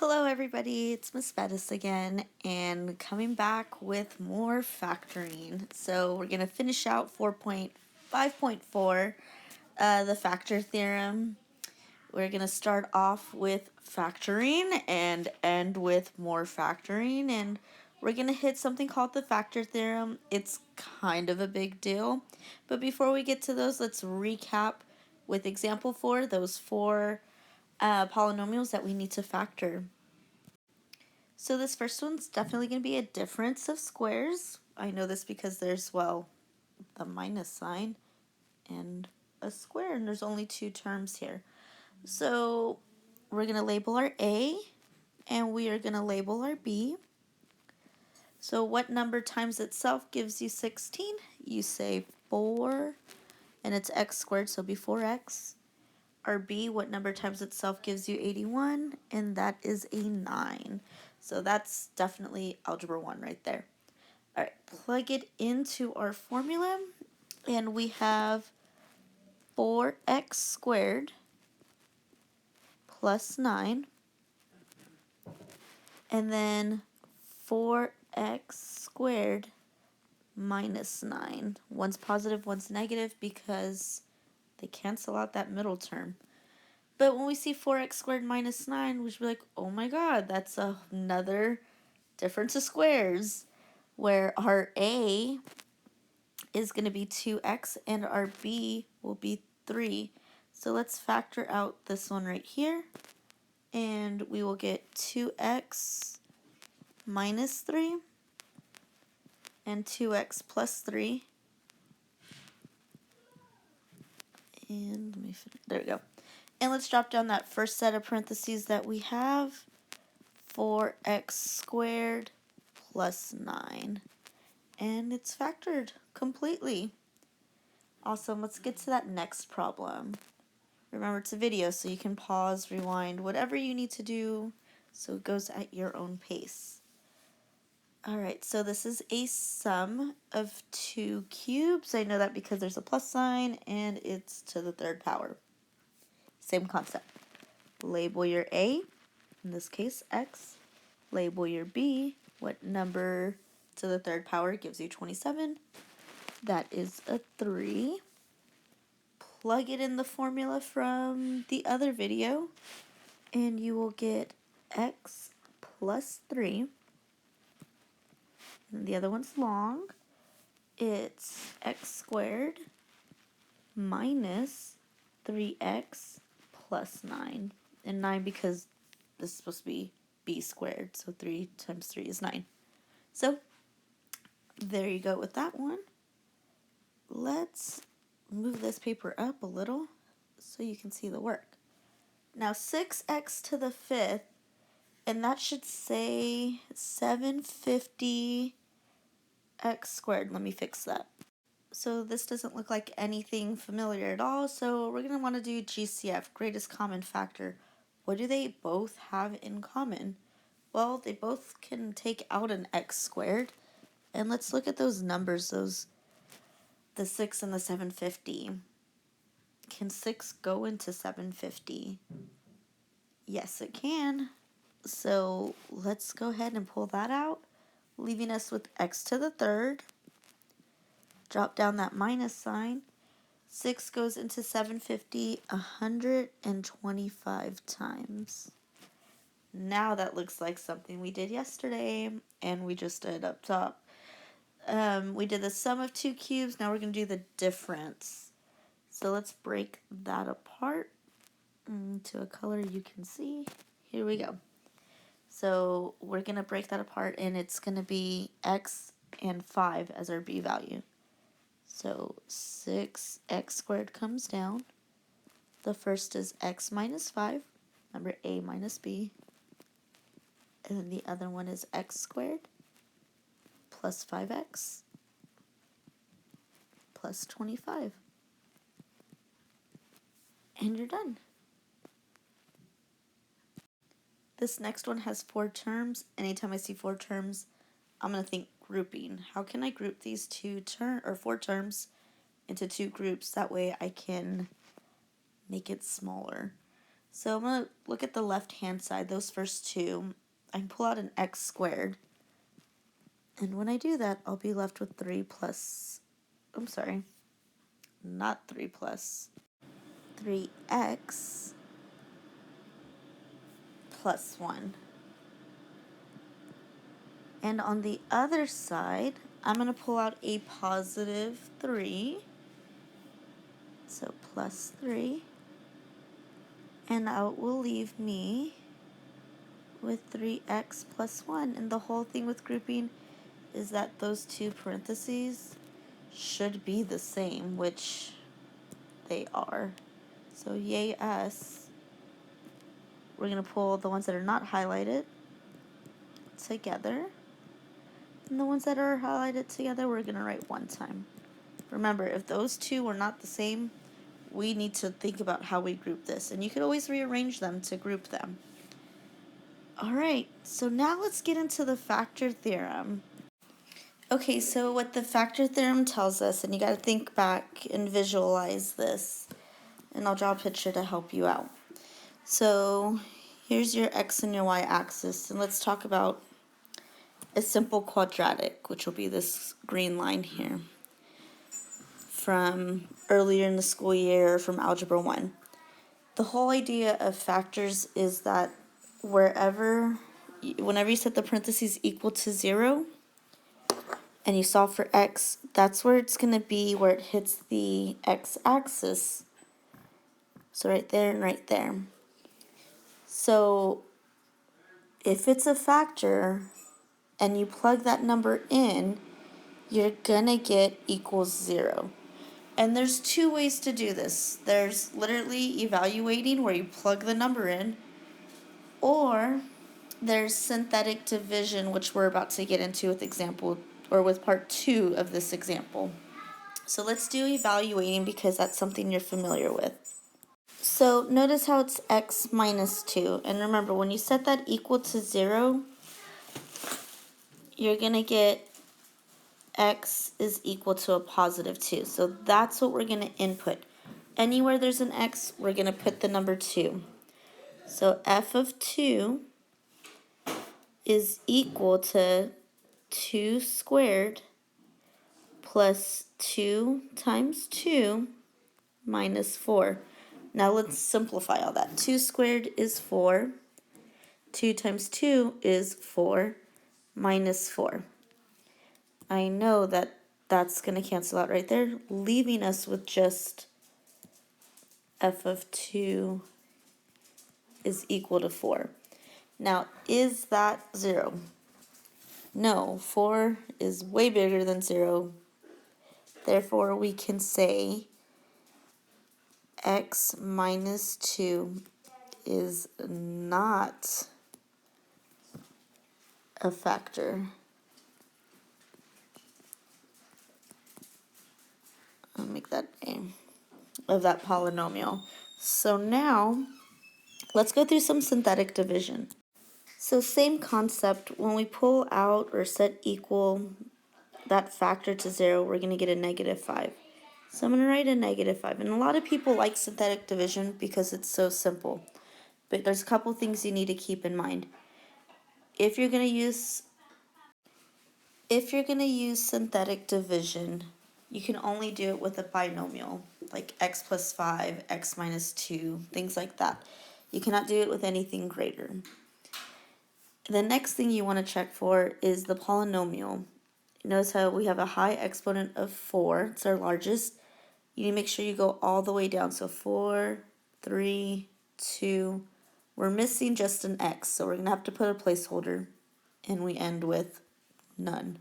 Hello everybody, it's Miss Bettis again and coming back with more factoring. So we're going to finish out 4.5.4, the factor theorem. We're going to start off with factoring and end with more factoring, and we're going to hit something called the factor theorem. It's kind of a big deal, but before we get to those, let's recap with example 4, those four polynomials that we need to factor. So this first one's definitely going to be a difference of squares. I know this because there's, well, the minus sign and a square, and there's only two terms here. So we're going to label our A, and we are going to label our B. So what number times itself gives you 16? You say 4, and it's x squared, so it'll be 4x. Our B, what number times itself gives you 81, and that is a 9. So that's definitely algebra 1 right there. All right, plug it into our formula, and we have 4x squared plus 9, and then 4x squared minus 9. One's positive, one's negative because they cancel out that middle term. But when we see 4x squared minus 9, we should be like, oh my god, that's another difference of squares, where our A is going to be 2x and our B will be 3. So let's factor out this one right here, and we will get 2x minus 3 and 2x plus 3. And let me finish. There we go. And let's drop down that first set of parentheses that we have. 4x squared plus 9. And it's factored completely. Awesome. Let's get to that next problem. Remember, it's a video, so you can pause, rewind, whatever you need to do so it goes at your own pace. Alright, so this is a sum of 2 cubes. I know that because there's a plus sign and it's to the third power. Same concept. Label your A, in this case x. Label your B, what number to the third power gives you 27. That is a 3. Plug it in the formula from the other video, and you will get x plus 3. And the other one's long. It's x squared minus 3x plus 9. And 9 because this is supposed to be b squared, so 3 times 3 is 9. So there you go with that one. Let's move this paper up a little so you can see the work. Now 6x to the 5th, and that should say 750 x squared. Let me fix that. So this doesn't look like anything familiar at all, so we're going to want to do GCF, greatest common factor. What do they both have in common? Well, they both can take out an x squared, and let's look at those numbers, the 6 and the 750. Can 6 go into 750? Yes, it can. So let's go ahead and pull that out, leaving us with x to the third. Drop down that minus sign. 6 goes into 750 125 times. Now that looks like something we did yesterday, and we just did up top. We did the sum of 2 cubes. Now we're going to do the difference. So let's break that apart into a color you can see. Here we go. So we're going to break that apart, and it's going to be x and 5 as our b value. So 6x squared comes down. The first is x minus 5. Remember, a minus b. And then the other one is x squared plus 5x plus 25. And you're done. This next one has 4 terms. Anytime I see 4 terms, I'm going to think grouping. How can I group these 4 terms into 2 groups? That way I can make it smaller. So I'm going to look at the left-hand side, those first two. I can pull out an x squared. And when I do that, I'll be left with 3 plus, I'm sorry, not 3 plus, 3x plus 1. And on the other side, I'm going to pull out a positive 3. So plus 3. And out will leave me with 3x plus 1. And the whole thing with grouping is that those two parentheses should be the same, which they are. So yay us. We're going to pull the ones that are not highlighted together. And the ones that are highlighted together, we're going to write one time. Remember, if those two are not the same, we need to think about how we group this. And you could always rearrange them to group them. All right, so now let's get into the factor theorem. Okay, so what the factor theorem tells us, and you got to think back and visualize this, and I'll draw a picture to help you out. So here's your x and your y axis, and let's talk about a simple quadratic, which will be this green line here from earlier in the school year from Algebra 1. The whole idea of factors is that whenever you set the parentheses equal to 0 and you solve for x, that's where it's going to be where it hits the x-axis. So right there and right there. So if it's a factor and you plug that number in, you're going to get equals 0. And there's two ways to do this. There's literally evaluating where you plug the number in, or there's synthetic division, which we're about to get into with example, or with part 2 of this example. So let's do evaluating because that's something you're familiar with. So notice how it's x minus 2. And remember, when you set that equal to 0, you're going to get x is equal to a positive 2. So that's what we're going to input. Anywhere there's an x, we're going to put the number 2. So f of 2 is equal to 2 squared plus 2 times 2 minus 4. Now let's simplify all that. 2 squared is 4. 2 times 2 is 4 minus 4. I know that that's going to cancel out right there, leaving us with just f of 2 is equal to 4. Now, is that 0? No, 4 is way bigger than 0. Therefore, we can say x minus 2 is not a factor. I'll make that a of that polynomial. So now, let's go through some synthetic division. So same concept, when we pull out or set equal that factor to 0, we're going to get a negative 5. So I'm going to write a negative 5. And a lot of people like synthetic division because it's so simple. But there's a couple things you need to keep in mind. If you're going to use synthetic division, you can only do it with a binomial, like x plus 5, x minus 2, things like that. You cannot do it with anything greater. The next thing you want to check for is the polynomial. Notice how we have a high exponent of 4. It's our largest. You need to make sure you go all the way down. So 4, 3, 2. We're missing just an x, so we're going to have to put a placeholder, and we end with none.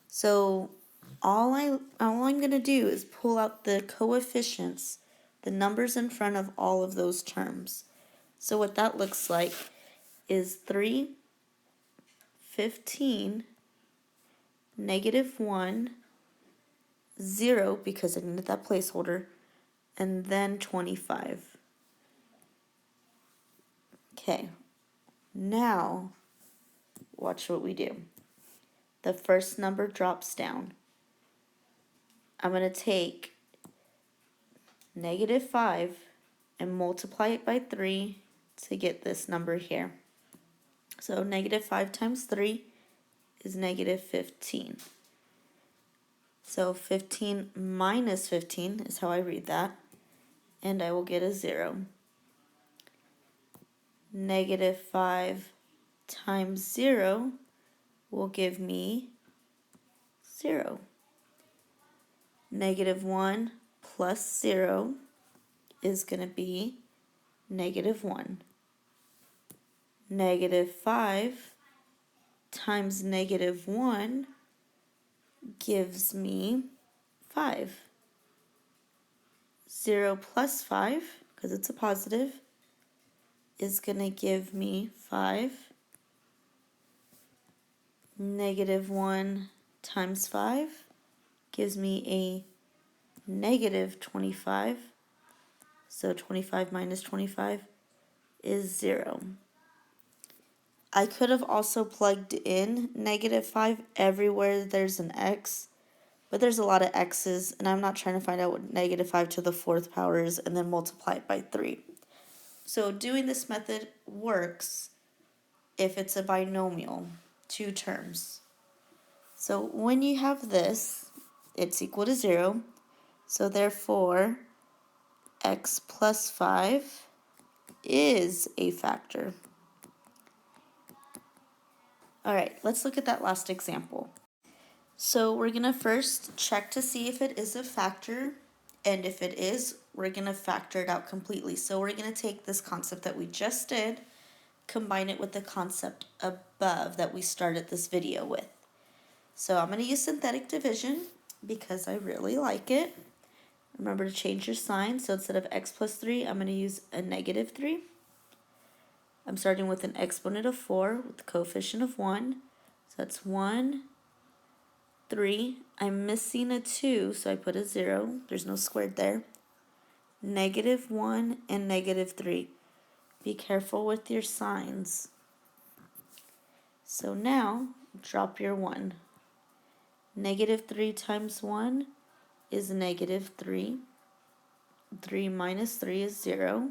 So all I'm going to do is pull out the coefficients, the numbers in front of all of those terms. So what that looks like is 3, 15, negative 1, 0, because I needed that placeholder, and then 25. Okay, now watch what we do. The first number drops down. I'm going to take negative 5 and multiply it by 3 to get this number here. So negative 5 times 3 is negative 15. So 15 minus 15 is how I read that, and I will get a 0. Negative 5 times 0 will give me 0. Negative 1 plus 0 is going to be negative 1. Negative 5 times negative 1 gives me 5. 0 plus 5, because it's a positive, is going to give me 5. Negative 1 times 5 gives me a negative 25. So 25 minus 25 is 0. I could have also plugged in negative 5 everywhere there's an x, but there's a lot of x's, and I'm not trying to find out what negative 5 to the 4th power is and then multiply it by 3. So doing this method works if it's a binomial, 2 terms. So when you have this, it's equal to 0. So therefore, x plus 5 is a factor. All right, let's look at that last example. So we're going to first check to see if it is a factor, and if it is, we're going to factor it out completely. So we're going to take this concept that we just did, combine it with the concept above that we started this video with. So I'm going to use synthetic division because I really like it. Remember to change your sign. So instead of x plus 3, I'm going to use a negative 3. I'm starting with an exponent of 4 with the coefficient of 1. So that's 1, 3. I'm missing a 2, so I put a 0. There's no squared there. Negative 1 and negative 3. Be careful with your signs. So now, drop your 1. Negative 3 times 1 is negative 3. 3 minus 3 is 0.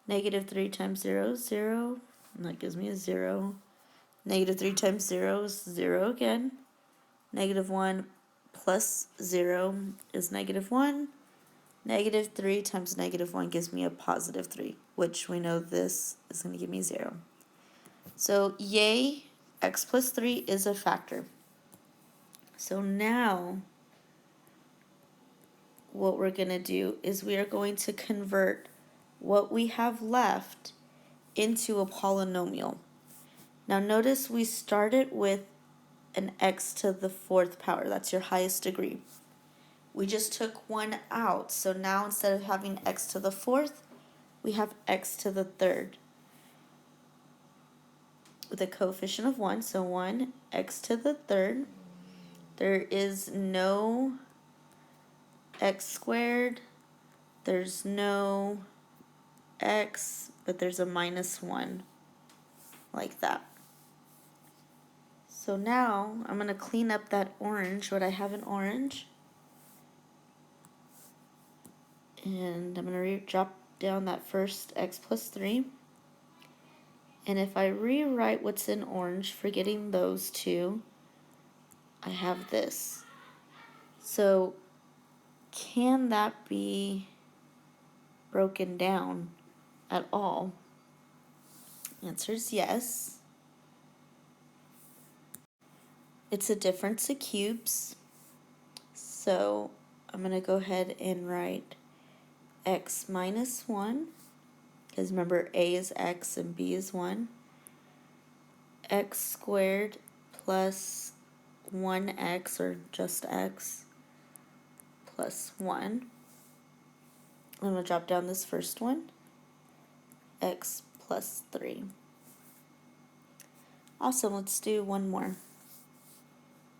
Negative 3 times 0 is 0, and that gives me a 0. Negative 3 times 0 is 0 again. Negative 1 plus 0 is negative 1. Negative 3 times negative 1 gives me a positive 3, which we know this is going to give me 0. So, yay, x plus 3 is a factor. So now, what we're going to do is we are going to convert what we have left into a polynomial. Now notice we started with an x to the 4th power. That's your highest degree. We just took 1 out. So now instead of having x to the 4th, we have x to the 3rd. With a coefficient of 1, so 1, x to the 3rd. There is no x squared. There's no x, but there's a minus 1, like that. So now I'm going to clean up that orange, what I have in orange. And I'm going to drop down that first x plus 3. And if I rewrite what's in orange, forgetting those two, I have this. So can that be broken down at all? Answer is yes. It's a difference of cubes. So I'm going to go ahead and write x minus 1. Because remember, a is x and b is 1. X squared plus 1x, or just x, plus 1. I'm going to drop down this first one. X plus 3. Awesome, let's do one more,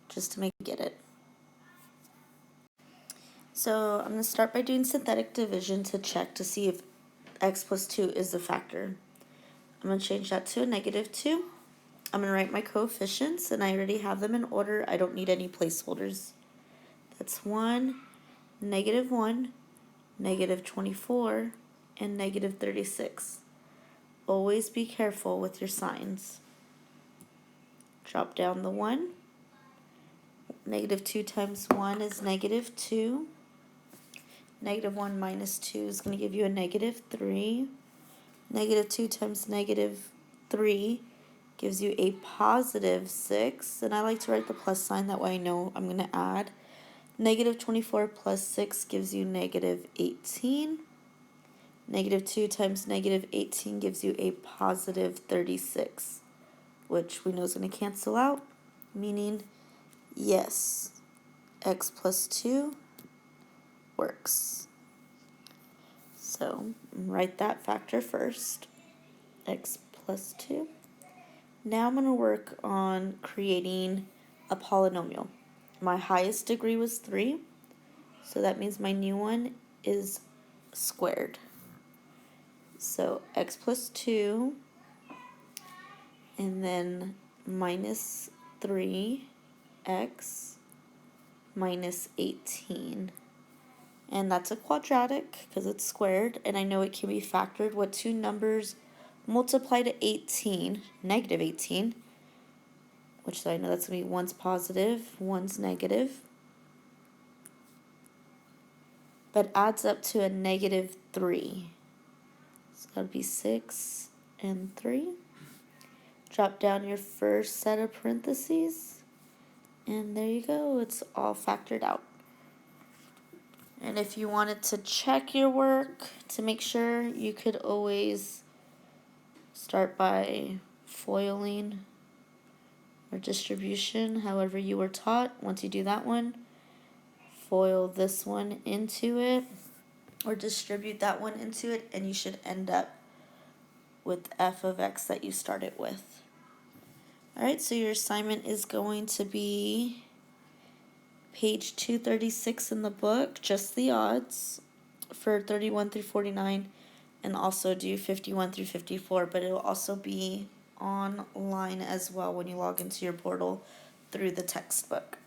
just to make it get it. So I'm going to start by doing synthetic division to check to see if x plus 2 is a factor. I'm going to change that to a negative 2. I'm going to write my coefficients, and I already have them in order. I don't need any placeholders. That's 1, negative 1, negative 24, and negative 36. always be careful with your signs. Drop down the 1. Negative 2 times 1 is negative 2. Negative 1 minus 2 is going to give you a negative 3. Negative 2 times negative 3 gives you a positive 6. And I like to write the plus sign, that way I know I'm going to add. Negative 24 plus 6 gives you negative 18. Negative 2 times negative 18 gives you a positive 36, which we know is going to cancel out, meaning yes, x plus 2 works. So write that factor first, x plus 2. Now I'm going to work on creating a polynomial. My highest degree was 3, so that means my new one is squared. So x plus 2, and then minus 3x minus 18. And that's a quadratic because it's squared, and I know it can be factored. What two numbers multiply to 18, negative 18, which I know that's going to be one's positive, one's negative, but adds up to a negative 3. So that would be 6 and 3. Drop down your first set of parentheses, and there you go. It's all factored out. And if you wanted to check your work to make sure, you could always start by foiling or distribution, however you were taught. Once you do that one, foil this one into it, or distribute that one into it, and you should end up with f of x that you started with. Alright, so your assignment is going to be page 236 in the book, just the odds for 31 through 49, and also do 51 through 54, but it will also be online as well when you log into your portal through the textbook.